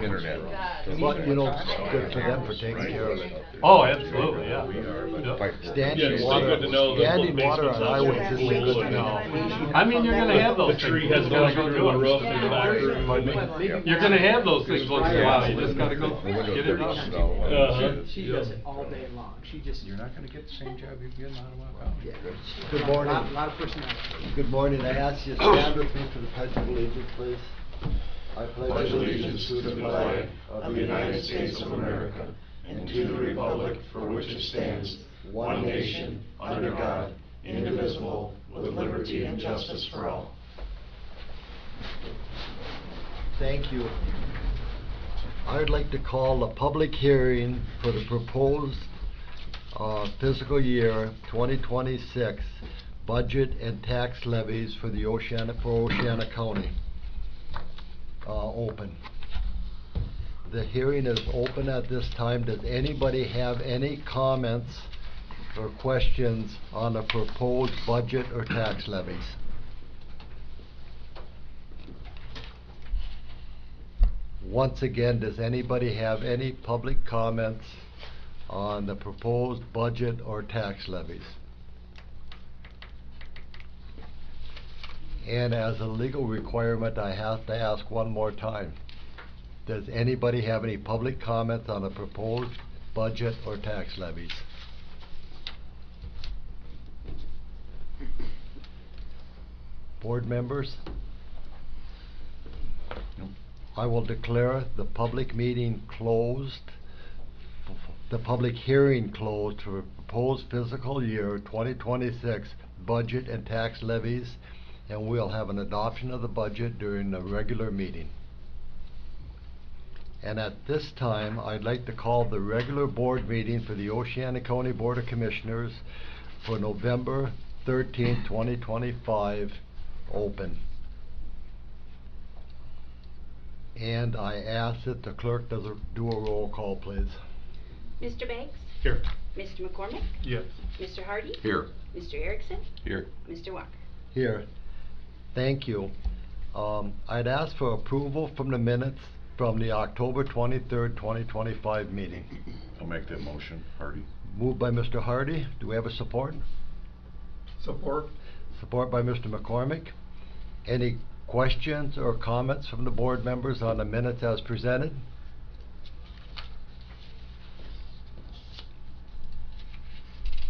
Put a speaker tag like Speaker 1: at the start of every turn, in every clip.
Speaker 1: Internet.
Speaker 2: But, you know, good for them for taking care of it.
Speaker 3: Oh, absolutely, yeah. Yep.
Speaker 2: Standing water, standing water on highways isn't good to know.
Speaker 3: I mean, you're gonna have those
Speaker 1: The
Speaker 3: things.
Speaker 1: tree
Speaker 3: You
Speaker 1: has
Speaker 3: just gotta
Speaker 1: gone
Speaker 3: go
Speaker 1: through the
Speaker 3: do
Speaker 1: roof
Speaker 3: it.
Speaker 1: and the back.
Speaker 2: Pardon me?
Speaker 3: You're gonna have those things once in a while. You just gotta go
Speaker 1: The windows
Speaker 3: get it
Speaker 1: are
Speaker 3: done.
Speaker 1: snow.
Speaker 4: She does it all day long. She just.
Speaker 1: You're not gonna get the same job you're getting out of Wyckoff.
Speaker 4: Yeah.
Speaker 2: Good morning.
Speaker 4: A lot of personality.
Speaker 2: Good morning. I ask you to stand with me for the Pledge of Allegiance, please. I
Speaker 5: pledge allegiance to the flag of the United States of America and to the republic for which it stands, one nation, under God, indivisible, with liberty and justice for all.
Speaker 2: Thank you. I would like to call a public hearing for the proposed fiscal year 2026 budget and tax levies for the Oceana County. Open. The hearing is open at this time. Does anybody have any comments or questions on the proposed budget or tax levies? Once again, does anybody have any public comments on the proposed budget or tax levies? And as a legal requirement, I have to ask one more time. Does anybody have any public comments on the proposed budget or tax levies? Board members? I will declare the public meeting closed, the public hearing closed for proposed fiscal year 2026 budget and tax levies, and we'll have an adoption of the budget during the regular meeting. And at this time, I'd like to call the regular board meeting for the Oceana County Board of Commissioners for November 13th, 2025 open. And I ask that the clerk do a roll call, please.
Speaker 6: Mr. Banks?
Speaker 3: Here.
Speaker 6: Mr. McCormick?
Speaker 3: Yes.
Speaker 6: Mr. Hardy?
Speaker 1: Here.
Speaker 6: Mr. Erickson?
Speaker 1: Here.
Speaker 6: Mr. Walker?
Speaker 2: Here. Thank you. I'd ask for approval from the minutes from the October 23rd, 2025 meeting.
Speaker 1: I'll make that motion, Hardy.
Speaker 2: Moved by Mr. Hardy. Do we have a support?
Speaker 3: Support.
Speaker 2: Support by Mr. McCormick. Any questions or comments from the board members on the minutes as presented?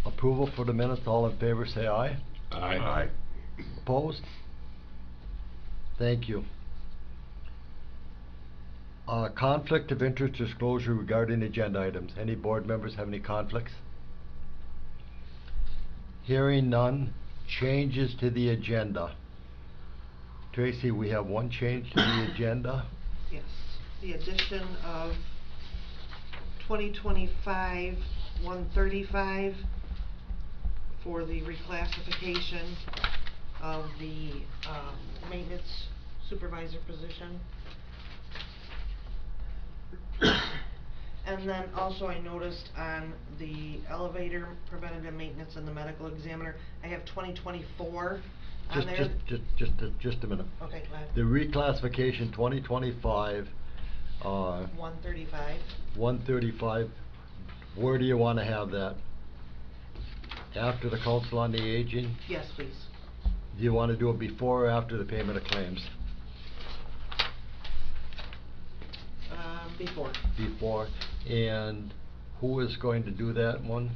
Speaker 2: Approval for the minutes, all in favor say aye.
Speaker 1: Aye. Aye.
Speaker 2: Opposed? Thank you. Conflict of interest disclosure regarding agenda items. Any board members have any conflicts? Hearing none. Changes to the agenda. Tracy, we have one change to the agenda.
Speaker 7: Yes, the addition of 2025-135 for the reclassification of the maintenance supervisor position. And then also I noticed on the elevator preventative maintenance and the medical examiner, I have 2024 on there.
Speaker 2: Just a minute.
Speaker 7: Okay, go ahead.
Speaker 2: The reclassification 2025.
Speaker 7: 135.
Speaker 2: 135. Where do you want to have that? After the Council on the Aging?
Speaker 7: Yes, please.
Speaker 2: Do you want to do it before or after the payment of claims?
Speaker 7: Before.
Speaker 2: Before. And who is going to do that one?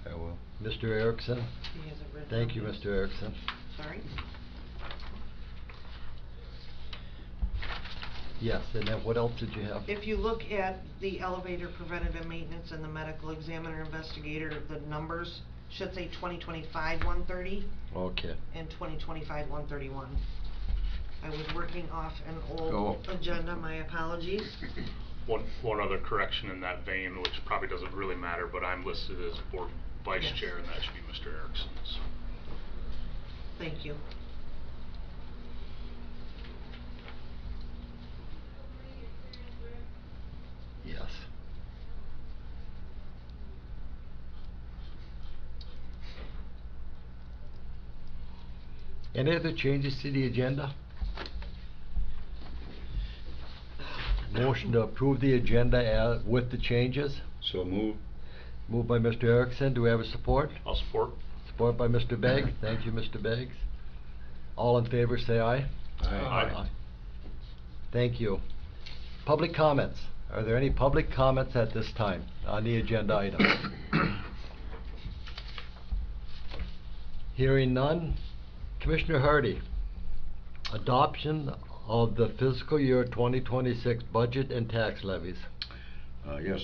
Speaker 1: I will.
Speaker 2: Mr. Erickson?
Speaker 7: He has it written
Speaker 2: Thank
Speaker 7: down.
Speaker 2: you, Mr. Erickson.
Speaker 7: Sorry.
Speaker 2: Yes, and then what else did you have?
Speaker 7: If you look at the elevator preventative maintenance and the medical examiner investigator, the numbers should say 2025-130
Speaker 2: Okay.
Speaker 7: and 2025-131. I was working off an old
Speaker 1: Oh.
Speaker 7: agenda, my apologies.
Speaker 8: One other correction in that vein, which probably doesn't really matter, but I'm listed as board vice
Speaker 7: Yes.
Speaker 8: chair, and that should be Mr. Erickson. So.
Speaker 7: Thank you.
Speaker 2: Yes. Any other changes to the agenda? Motion to approve the agenda with the changes.
Speaker 1: So move.
Speaker 2: Moved by Mr. Erickson. Do we have a support?
Speaker 8: I'll support.
Speaker 2: Support by Mr. Begg. Thank you, Mr. Beggs. All in favor, say aye.
Speaker 8: Aye.
Speaker 2: Thank you. Public comments. Are there any public comments at this time on the agenda items? Hearing none. Commissioner Hardy, adoption of the fiscal year 2026 budget and tax levies.
Speaker 1: Yes,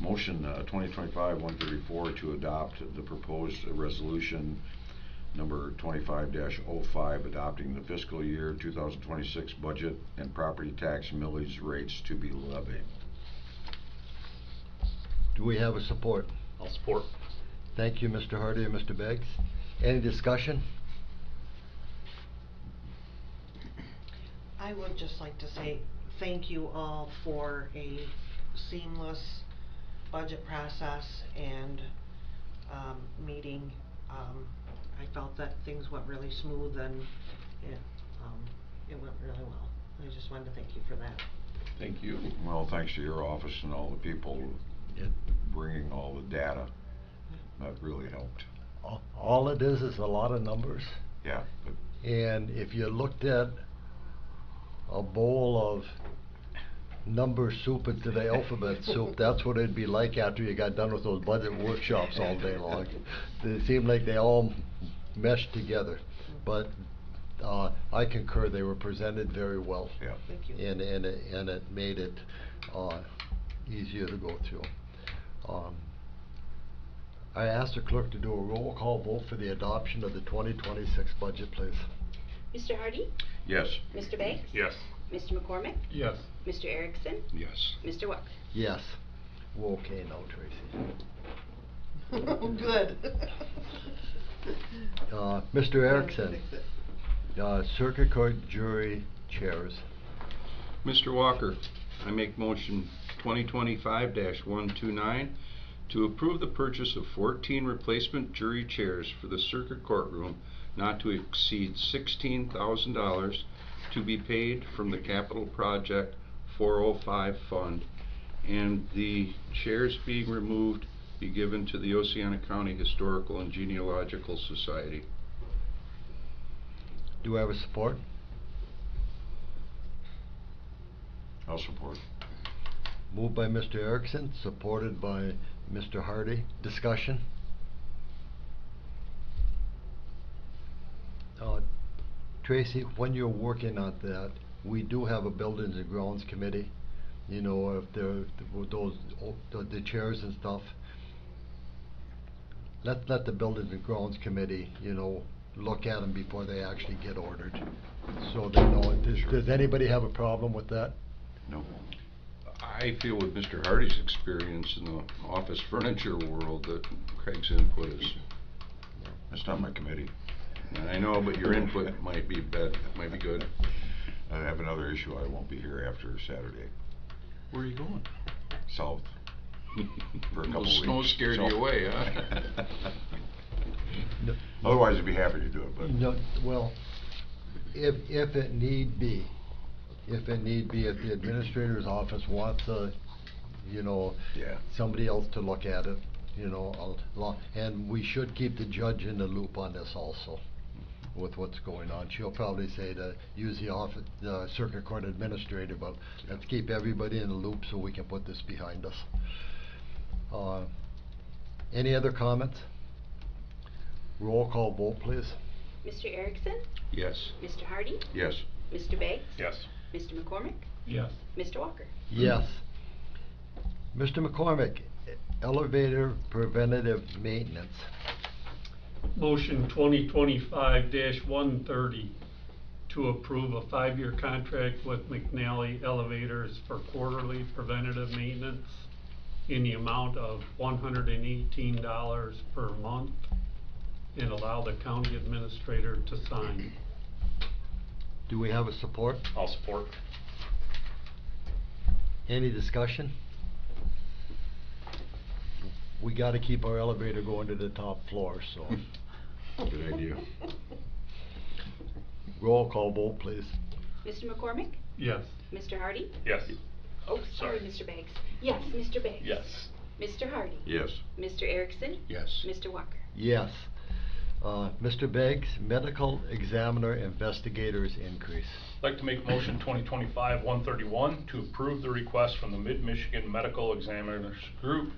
Speaker 1: motion 2025-134 to adopt the proposed resolution number 25-05, adopting the fiscal year 2026 budget and property tax millage rates to be levied.
Speaker 2: Do we have a support?
Speaker 8: I'll support.
Speaker 2: Thank you, Mr. Hardy and Mr. Beggs. Any discussion?
Speaker 7: I would just like to say thank you all for a seamless budget process and meeting. I felt that things went really smooth and it went really well. I just wanted to thank you for that.
Speaker 1: Thank you. Well, thanks to your office and all the people bringing all the data. That really helped.
Speaker 2: All it is a lot of numbers.
Speaker 1: Yeah.
Speaker 2: And if you looked at a bowl of number soup instead of alphabet soup, that's what it'd be like after you got done with those budget workshops all day long. It seemed like they all meshed together. But I concur, they were presented very well.
Speaker 1: Yeah.
Speaker 7: Thank you.
Speaker 2: And it made it easier to go through. I asked the clerk to do a roll call vote for the adoption of the 2026 budget, please.
Speaker 6: Mr. Hardy?
Speaker 1: Yes.
Speaker 6: Mr. Beggs?
Speaker 8: Yes.
Speaker 6: Mr. McCormick?
Speaker 3: Yes.
Speaker 6: Mr. Erickson?
Speaker 1: Yes.
Speaker 6: Mr. Walker?
Speaker 2: Yes. We're okay now, Tracy.
Speaker 7: Good.
Speaker 2: Mr. Erickson, circuit court jury chairs.
Speaker 9: Mr. Walker, I make motion 2025-129 to approve the purchase of 14 replacement jury chairs for the circuit courtroom not to exceed $16,000 to be paid from the Capital Project 405 fund, and the chairs being removed be given to the Oceana County Historical and Genealogical Society.
Speaker 2: Do I have a support?
Speaker 1: I'll support.
Speaker 2: Moved by Mr. Erickson, supported by Mr. Hardy. Discussion? Tracy, when you're working on that, we do have a Buildings and Grounds Committee. You know, if there those the chairs and stuff, let the Buildings and Grounds Committee, you know, look at them before they actually get ordered, so they know it. Does anybody have a problem with that?
Speaker 1: No.
Speaker 9: I feel with Mr. Hardy's experience in the office furniture world that Craig's input is,
Speaker 1: That's not my committee.
Speaker 9: I know, but your input might be good.
Speaker 1: I have another issue. I won't be here after Saturday.
Speaker 9: Where are you going?
Speaker 1: South. For a couple weeks.
Speaker 9: Snow scared you away, huh?
Speaker 2: No.
Speaker 1: Otherwise, I'd be happy to do it, but.
Speaker 2: No, well, if it need be, if the administrator's office wants you know,
Speaker 1: Yeah.
Speaker 2: somebody else to look at it, you know, and we should keep the judge in the loop on this also, with what's going on. She'll probably say to use the circuit court administrator, but let's keep everybody in the loop so we can put this behind us. Any other comments? Roll call vote, please.
Speaker 6: Mr. Erickson?
Speaker 9: Yes.
Speaker 6: Mr. Hardy?
Speaker 1: Yes.
Speaker 6: Mr. Beggs?
Speaker 8: Yes.
Speaker 6: Mr. McCormick?
Speaker 3: Yes.
Speaker 6: Mr. Walker?
Speaker 2: Yes. Mr. McCormick, elevator preventative maintenance.
Speaker 3: Motion 2025-130 to approve a 5-year contract with McNally Elevators for quarterly preventative maintenance in the amount of $118 per month, and allow the county administrator to sign.
Speaker 2: Do we have a support?
Speaker 8: I'll support.
Speaker 2: Any discussion? We gotta keep our elevator going to the top floor, so.
Speaker 1: Good idea.
Speaker 2: Roll call vote, please.
Speaker 6: Mr. McCormick?
Speaker 3: Yes.
Speaker 6: Mr. Hardy?
Speaker 8: Yes.
Speaker 6: Oh, sorry,
Speaker 8: Sorry.
Speaker 6: Mr. Beggs. Yes, Mr. Beggs.
Speaker 8: Yes.
Speaker 6: Mr. Hardy.
Speaker 1: Yes.
Speaker 6: Mr. Erickson.
Speaker 9: Yes.
Speaker 6: Mr. Walker.
Speaker 2: Yes. Mr. Beggs, medical examiner investigators increase.
Speaker 8: I'd like to make motion 2025-131 to approve the request from the Mid-Michigan Medical Examiners Group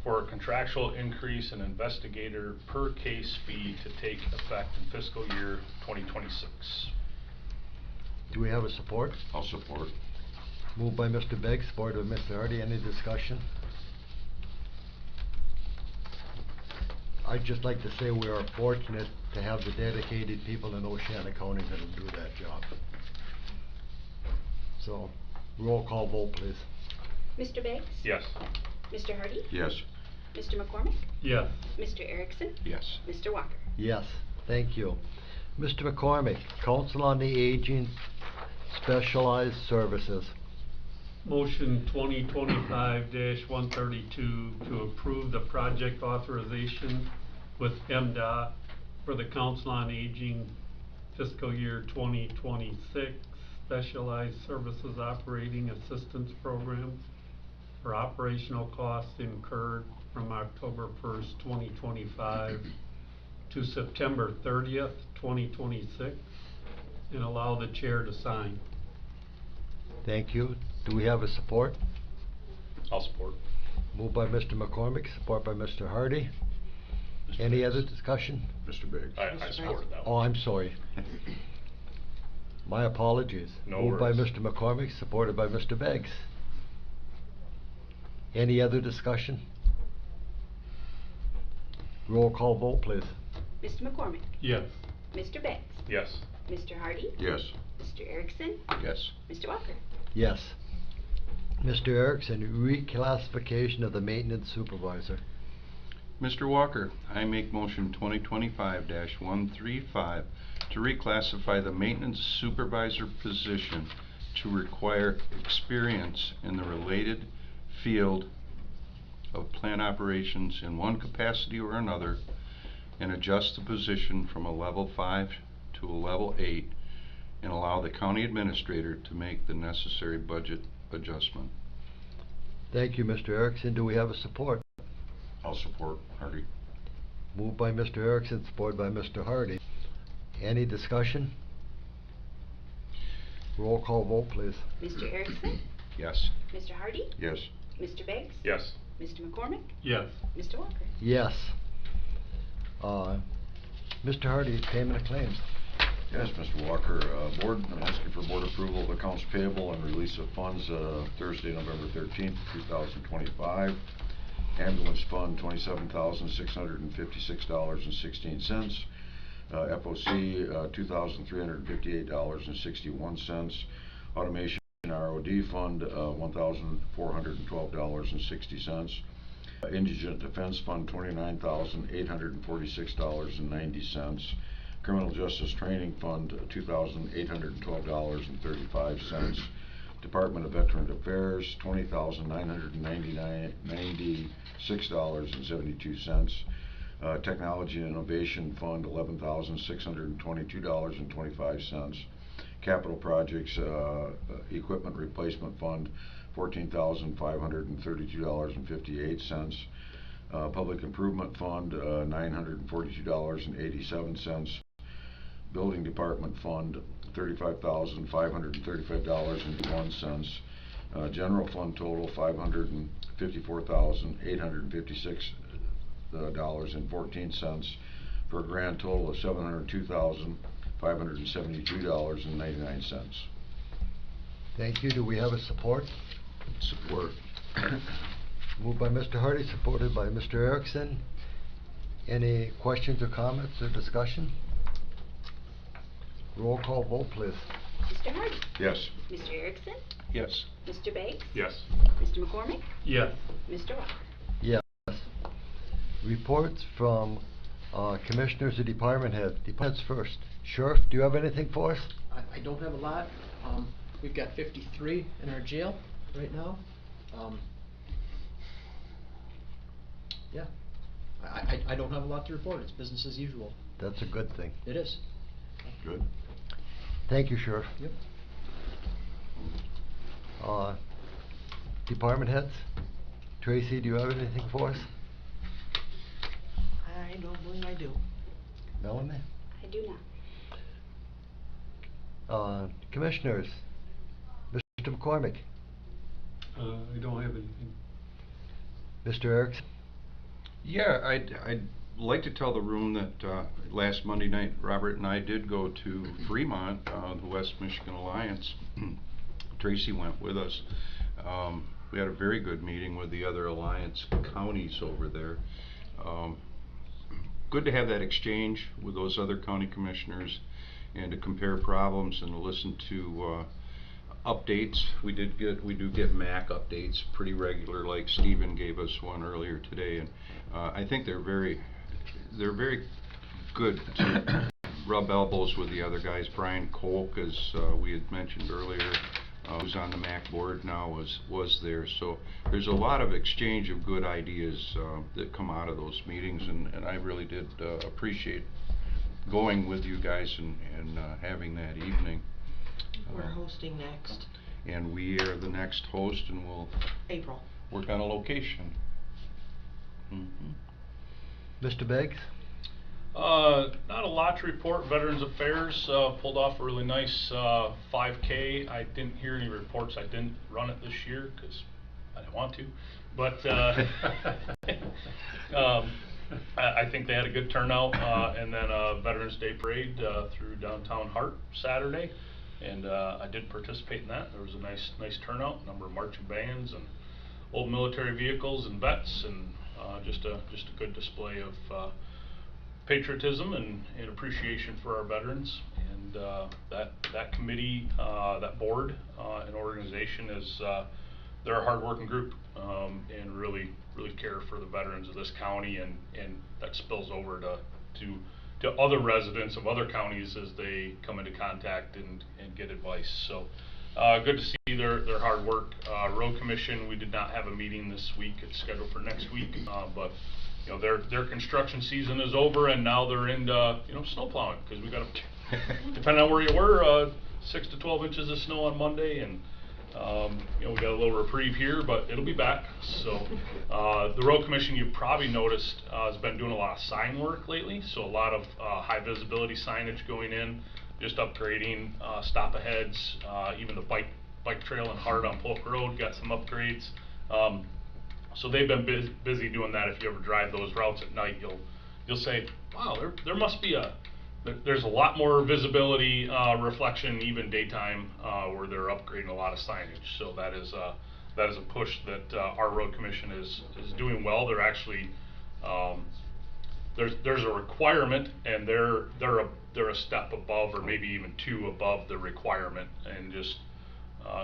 Speaker 8: for a contractual increase in investigator per case fee to take effect in fiscal year 2026.
Speaker 2: Do we have a support?
Speaker 1: I'll support.
Speaker 2: Moved by Mr. Beggs, supported by Mr. Hardy. Any discussion? I'd just like to say we are fortunate to have the dedicated people in Oceana County that'll do that job. So, roll call vote, please.
Speaker 6: Mr. Beggs.
Speaker 8: Yes.
Speaker 6: Mr. Hardy.
Speaker 1: Yes.
Speaker 6: Mr. McCormick.
Speaker 3: Yes.
Speaker 6: Mr. Erickson.
Speaker 9: Yes.
Speaker 6: Mr. Walker.
Speaker 2: Yes, thank you. Mr. McCormick, Council on the Aging, Specialized Services.
Speaker 3: Motion 2025-132 to approve the project authorization with MDOT for the Council on Aging fiscal year 2026 Specialized Services Operating Assistance Program for operational costs incurred from October 1st, 2025 to September 30th, 2026, and allow the chair to sign.
Speaker 2: Thank you. Do we have a support?
Speaker 8: I'll support.
Speaker 2: Moved by Mr. McCormick, support by Mr. Hardy.
Speaker 8: Mr.
Speaker 2: Any
Speaker 8: Beggs.
Speaker 2: other discussion?
Speaker 1: Mr. Biggs.
Speaker 8: I supported that
Speaker 2: Oh,
Speaker 8: one.
Speaker 2: I'm sorry. My apologies.
Speaker 8: No
Speaker 2: Moved by
Speaker 8: worries.
Speaker 2: Mr. McCormick, supported by Mr. Beggs. Any other discussion? Roll call vote, please.
Speaker 6: Mr. McCormick.
Speaker 3: Yes.
Speaker 6: Mr. Beggs.
Speaker 8: Yes.
Speaker 6: Mr. Hardy.
Speaker 1: Yes.
Speaker 6: Mr. Erickson.
Speaker 9: Yes.
Speaker 6: Mr. Walker.
Speaker 2: Yes. Mr. Erickson, reclassification of the maintenance supervisor.
Speaker 9: Mr. Walker, I make motion 2025-135 to reclassify the maintenance supervisor position to require experience in the related field of plant operations in one capacity or another, and adjust the position from a level 5 to a level 8, and allow the county administrator to make the necessary budget adjustment.
Speaker 2: Thank you, Mr. Erickson. Do we have a support?
Speaker 1: I'll support Hardy.
Speaker 2: Moved by Mr. Erickson, supported by Mr. Hardy. Any discussion? Roll call vote, please.
Speaker 6: Mr. Erickson.
Speaker 9: Yes.
Speaker 6: Mr. Hardy.
Speaker 1: Yes.
Speaker 6: Mr. Beggs.
Speaker 8: Yes.
Speaker 6: Mr. McCormick.
Speaker 3: Yes.
Speaker 6: Mr. Walker.
Speaker 2: Yes. Mr. Hardy, payment of claims.
Speaker 1: Yes, Mr. Walker, board, I'm asking for board approval of accounts payable and release of funds, Thursday, November 13th, 2025. Ambulance fund, $27,656.16. FOC, $2,358.61. Automation ROD fund, $1,412.60. Indigent Defense Fund, $29,846.90. Criminal Justice Training Fund, $2,812.35. Department of Veteran Affairs, $20,996.72. Technology and Innovation Fund, $11,622.25. Capital Projects Equipment Replacement Fund, $14,532.58. Public Improvement Fund, $942.87. Building Department Fund, $35,535.01. General Fund total, $554,856.14, for a grand total of $702,572.99.
Speaker 2: Thank you. Do we have a support?
Speaker 9: Support.
Speaker 2: Moved by Mr. Hardy, supported by Mr. Erickson. Any questions or comments or discussion? Roll call vote, please.
Speaker 6: Mr. Hardy.
Speaker 1: Yes.
Speaker 6: Mr. Erickson.
Speaker 9: Yes.
Speaker 6: Mr. Beggs.
Speaker 8: Yes.
Speaker 6: Mr. McCormick.
Speaker 3: Yes.
Speaker 6: Mr. Walker.
Speaker 2: Yes. Reports from commissioners and department heads. Departments first. Sheriff, do you have anything for us?
Speaker 4: I don't have a lot. We've got 53 in our jail right now. Yeah. I don't have a lot to report. It's business as usual.
Speaker 2: That's a good thing.
Speaker 4: It is.
Speaker 1: Good.
Speaker 2: Thank you, Sheriff.
Speaker 4: Yep.
Speaker 2: Department heads? Tracy, do you have anything for us?
Speaker 7: I don't believe I do.
Speaker 2: Melanie?
Speaker 6: I do not.
Speaker 2: Commissioners? Mr. McCormick?
Speaker 3: I don't have anything.
Speaker 2: Mr. Erickson?
Speaker 9: Yeah, I'd like to tell the room that last Monday night, Robert and I did go to Fremont, the West Michigan Alliance. Tracy went with us. We had a very good meeting with the other Alliance counties over there. Good to have that exchange with those other county commissioners and to compare problems and to listen to updates. We do get MAC updates pretty regular, like Stephen gave us one earlier today, and I think they're very good to rub elbows with the other guys. Brian Kolk, as we had mentioned earlier, who's on the MAC board now, was there. So there's a lot of exchange of good ideas that come out of those meetings, and I really did appreciate going with you guys and having that evening.
Speaker 7: We're hosting next
Speaker 9: And we are the next host, and we'll
Speaker 7: April.
Speaker 9: work on a location.
Speaker 2: Mr. Beggs?
Speaker 8: Not a lot to report. Veterans Affairs pulled off a really nice 5K. I didn't hear any reports. I didn't run it this year because I didn't want to. But I think they had a good turnout. And then a Veterans Day parade through downtown Hart Saturday. And I did participate in that. There was a nice turnout, a number of marching bands and old military vehicles and vets, and just a good display of patriotism and appreciation for our veterans. And that committee, that board and organization is they're a hard-working group and really care for the veterans of this county, and that spills over to other residents of other counties as they come into contact and get advice. So good to see their hard work. Road Commission, we did not have a meeting this week. It's scheduled for next week, but you know, their construction season is over, and now they're into snow plowing, because we got depending on where you were, 6 to 12 inches of snow on Monday, and we got a little reprieve here, but it'll be back. So the Road Commission, you've probably noticed, has been doing a lot of sign work lately. So a lot of high visibility signage going in, just upgrading stop aheads, even the bike trail in Hart on Polk Road got some upgrades. So they've been busy doing that. If you ever drive those routes at night, you'll say, wow, there must be there's a lot more visibility, reflection, even daytime, where they're upgrading a lot of signage. So that is a push that our Road Commission is doing well. They're actually there's a requirement, and they're a step above, or maybe even two above the requirement, and just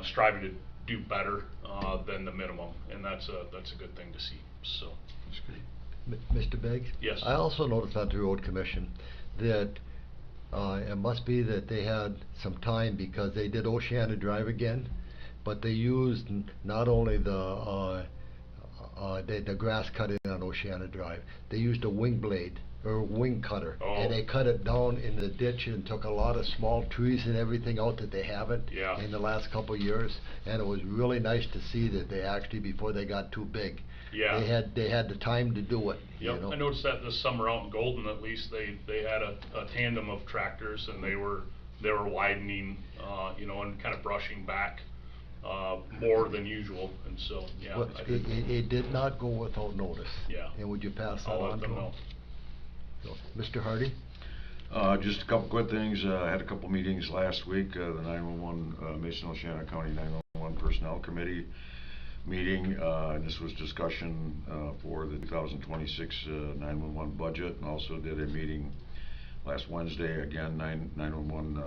Speaker 8: striving to do better than the minimum, and that's a good thing to see. So.
Speaker 2: Mr. Beggs?
Speaker 8: Yes.
Speaker 2: I also noticed on the Road Commission that it must be that they had some time, because they did Oceana Drive again, but they used not only the grass cutting on Oceana Drive, they used a wing blade or wing cutter, and they cut it down in the ditch and took a lot of small trees and everything out that they haven't in the last couple of years, and it was really nice to see that they actually, before they got too big, they had the time to do it.
Speaker 8: Yep, I noticed that this summer out in Golden, at least they had a tandem of tractors, and they were widening, and kind of brushing back more than usual, and so
Speaker 2: Well, it did not go without notice.
Speaker 8: Yeah.
Speaker 2: And would you pass that
Speaker 8: I'll
Speaker 2: on
Speaker 8: let
Speaker 2: to
Speaker 8: them
Speaker 2: them?
Speaker 8: know.
Speaker 2: So, Mr. Hardy?
Speaker 1: Just a couple quick things. I had a couple meetings last week. The 911 Mason-Oceana County 911 Personnel Committee meeting, and this was discussion for the 2026 911 budget, and also did a meeting last Wednesday, again 911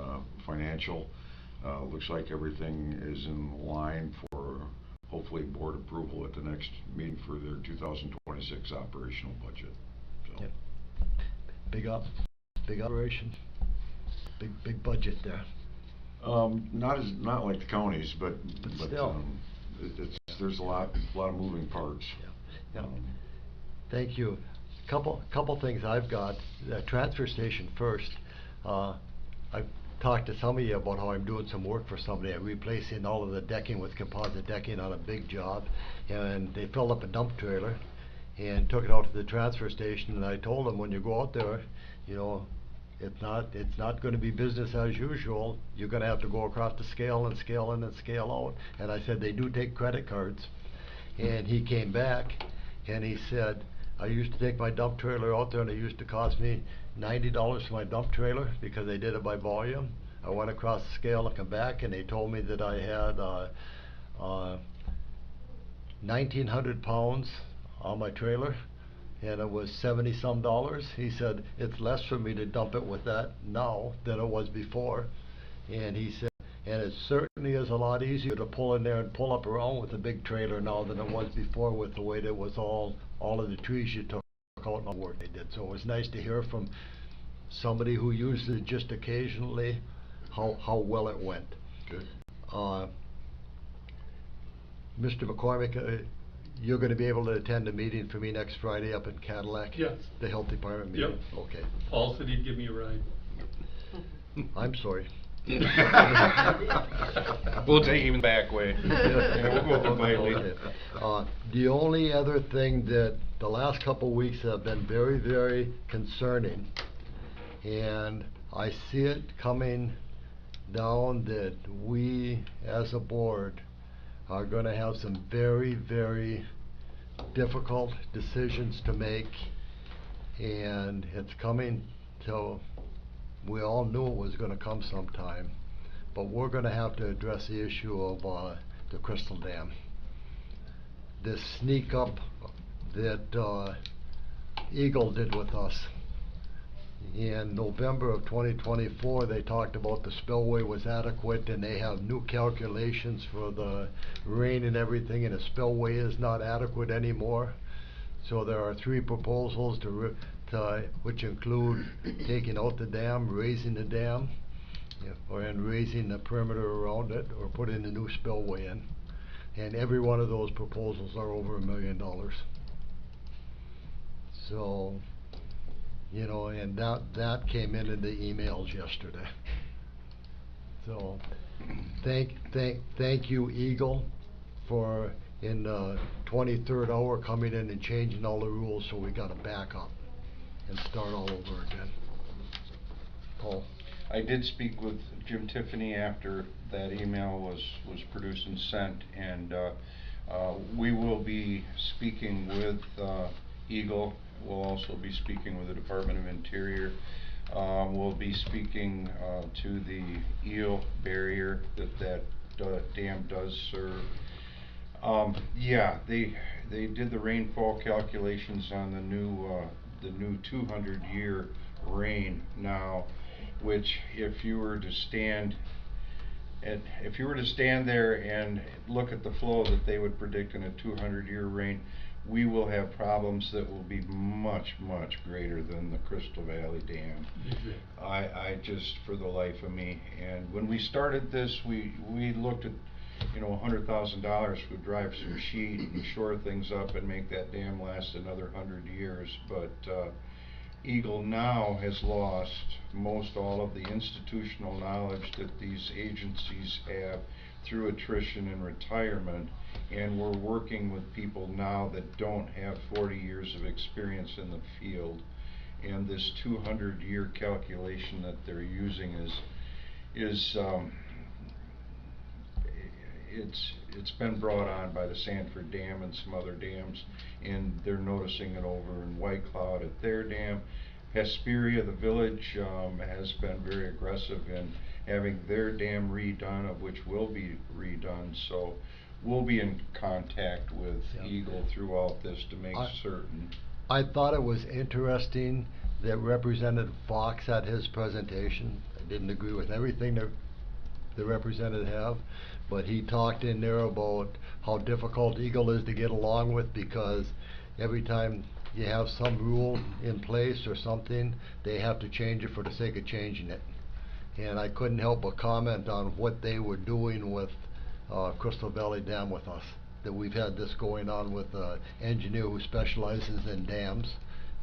Speaker 1: financial. Looks like everything is in line for hopefully board approval at the next meeting for their 2026 operational budget. So.
Speaker 2: Yep. Big operation, big budget there.
Speaker 1: Not like the counties, but
Speaker 2: still.
Speaker 1: There's a lot of moving parts.
Speaker 2: Yeah. Thank you. Couple things I've got. The transfer station first. talked to some of you about how I'm doing some work for somebody. I'm replacing all of the decking with composite decking on a big job, and they filled up a dump trailer and took it out to the transfer station, and I told them, when you go out there, you know, it's not gonna be business as usual. You're gonna have to go across the scale and scale in and scale out. And I said, they do take credit cards. And he came back and he said, I used to take my dump trailer out there and it used to cost me $90 for my dump trailer because they did it by volume. I went across the scale and come back and they told me that I had 1,900 pounds on my trailer and it was $70-some. He said, it's less for me to dump it with that now than it was before. And he said, and it certainly is a lot easier to pull in there and pull up around with a big trailer now than it was before, with the way that was all of the trees you took out and all the work they did. So it was nice to hear from somebody who uses it just occasionally how well it went.
Speaker 1: Good.
Speaker 2: Mr. McCormick, you're going to be able to attend a meeting for me next Friday up in Cadillac?
Speaker 3: Yes.
Speaker 2: The Health Department meeting?
Speaker 3: Yep.
Speaker 2: Okay.
Speaker 3: Paul said he'd give me a ride.
Speaker 2: I'm sorry.
Speaker 9: We'll take him the back way. Yeah, we'll go politely.
Speaker 2: Okay. The only other thing that the last couple of weeks have been very, very concerning, and I see it coming down, that we as a board are going to have some very, very difficult decisions to make, and it's coming to, we all knew it was going to come sometime, but we're going to have to address the issue of the Crystal Dam. This sneak up that Eagle did with us. In November of 2024, they talked about the spillway was adequate and they have new calculations for the rain and everything, and the spillway is not adequate anymore. So there are 3 proposals which include taking out the dam, raising the dam, and raising the perimeter around it, or putting a new spillway in. And every one of those proposals are over $1 million. So, you know, and that came in the emails yesterday. So, thank you, Eagle, for in the 23rd hour coming in and changing all the rules, so we got to back up and start all over again. Paul?
Speaker 9: I did speak with Jim Tiffany after that email was produced and sent, and we will be speaking with Eagle. We'll also be speaking with the Department of Interior. We'll be speaking to the eel barrier that dam does serve. Yeah, they did the rainfall calculations on the new 200-year rain now, which if you were to stand there and look at the flow that they would predict in a 200-year rain, we will have problems that will be much, much greater than the Crystal Valley Dam. I just, for the life of me, and when we started this, we looked at, you know, $100,000 would drive some sheet and shore things up and make that dam last another 100 years, but Eagle now has lost most all of the institutional knowledge that these agencies have through attrition and retirement, and we're working with people now that don't have 40 years of experience in the field, and this 200-year calculation that they're using it's been brought on by the Sanford Dam and some other dams, and they're noticing it over in White Cloud at their dam. Hesperia, the village, has been very aggressive in having their dam redone, of which will be redone, so we'll be in contact with Eagle throughout this to make certain.
Speaker 2: I thought it was interesting that Representative Fox had his presentation. I didn't agree with everything that the representative have, but he talked in there about how difficult Eagle is to get along with, because every time you have some rule in place or something, they have to change it for the sake of changing it. And I couldn't help but comment on what they were doing with Crystal Valley Dam with us. That we've had this going on with an engineer who specializes in dams,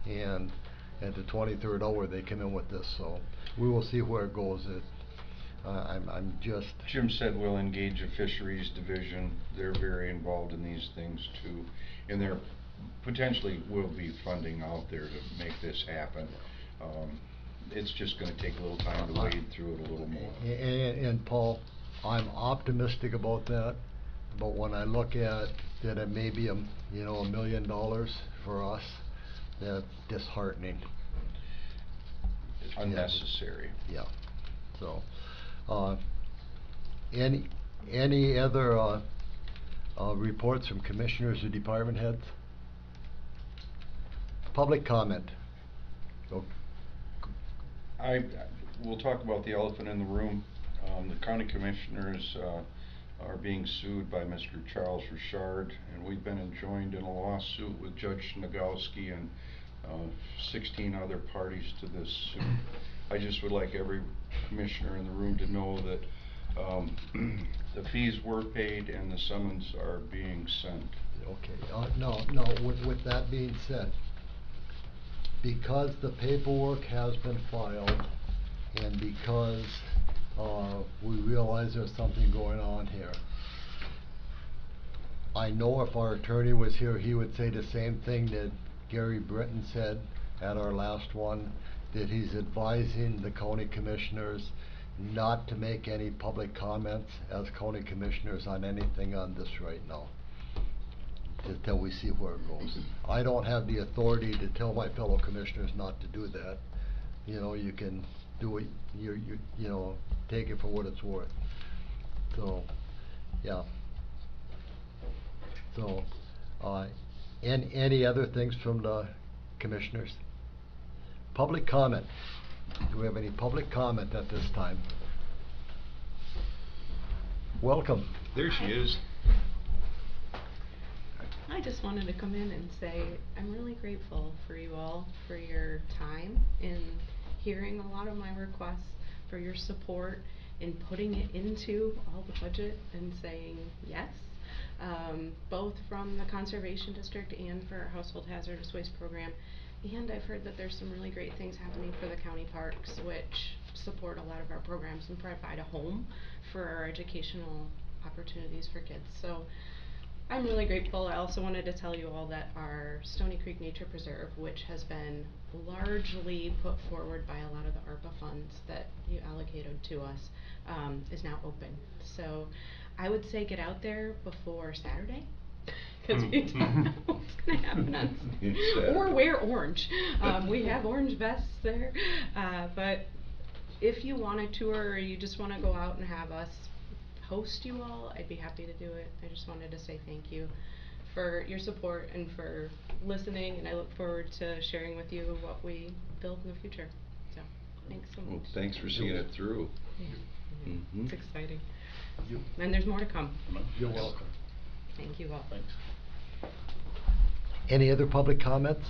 Speaker 2: and at the 23rd hour they come in with this, so we will see where it goes. I'm just.
Speaker 9: Jim said we'll engage a fisheries division. They're very involved in these things too. And there potentially will be funding out there to make this happen. It's just gonna take a little time to wade through it a little more.
Speaker 2: And Paul, I'm optimistic about that, but when I look at that it may be $1 million for us, that's disheartening.
Speaker 9: It's unnecessary.
Speaker 2: Yeah, so, any other, reports from commissioners or department heads? Public comment. Go.
Speaker 9: We'll talk about the elephant in the room. The county commissioners, are being sued by Mr. Charles Richard, and we've been enjoined in a lawsuit with Judge Nagowski and 16 other parties to this suit. I just would like every commissioner in the room to know that the fees were paid and the summons are being sent.
Speaker 2: Okay, no, with that being said, because the paperwork has been filed and because we realize there's something going on here, I know if our attorney was here, he would say the same thing that Gary Britton said at our last one, that he's advising the county commissioners not to make any public comments as county commissioners on anything on this right now, until we see where it goes. I don't have the authority to tell my fellow commissioners not to do that. You can do it, take it for what it's worth. So, yeah. So, any other things from the commissioners? Public comment. Do we have any public comment at this time? Welcome.
Speaker 9: There she is.
Speaker 10: I just wanted to come in and say I'm really grateful for you all, for your time in hearing a lot of my requests, for your support in putting it into all the budget and saying yes, both from the Conservation District and for our Household Hazardous Waste Program. And I've heard that there's some really great things happening for the county parks, which support a lot of our programs and provide a home for our educational opportunities for kids. So I'm really grateful. I also wanted to tell you all that our Stony Creek Nature Preserve, which has been largely put forward by a lot of the ARPA funds that you allocated to us, is now open. So I would say get out there before Saturday, because we don't know what's going to happen on Saturday. Or wear orange. We have orange vests there. But if you want a tour or you just want to go out and have us host you all, I'd be happy to do it. I just wanted to say thank you for your support and for listening, and I look forward to sharing with you what we build in the future. So, thanks so much.
Speaker 9: Well, thanks for seeing it through.
Speaker 10: Yeah.
Speaker 9: Mm-hmm.
Speaker 10: It's exciting. And there's more to come.
Speaker 2: You're welcome.
Speaker 10: Thank you all.
Speaker 8: Thanks.
Speaker 2: Any other public comments?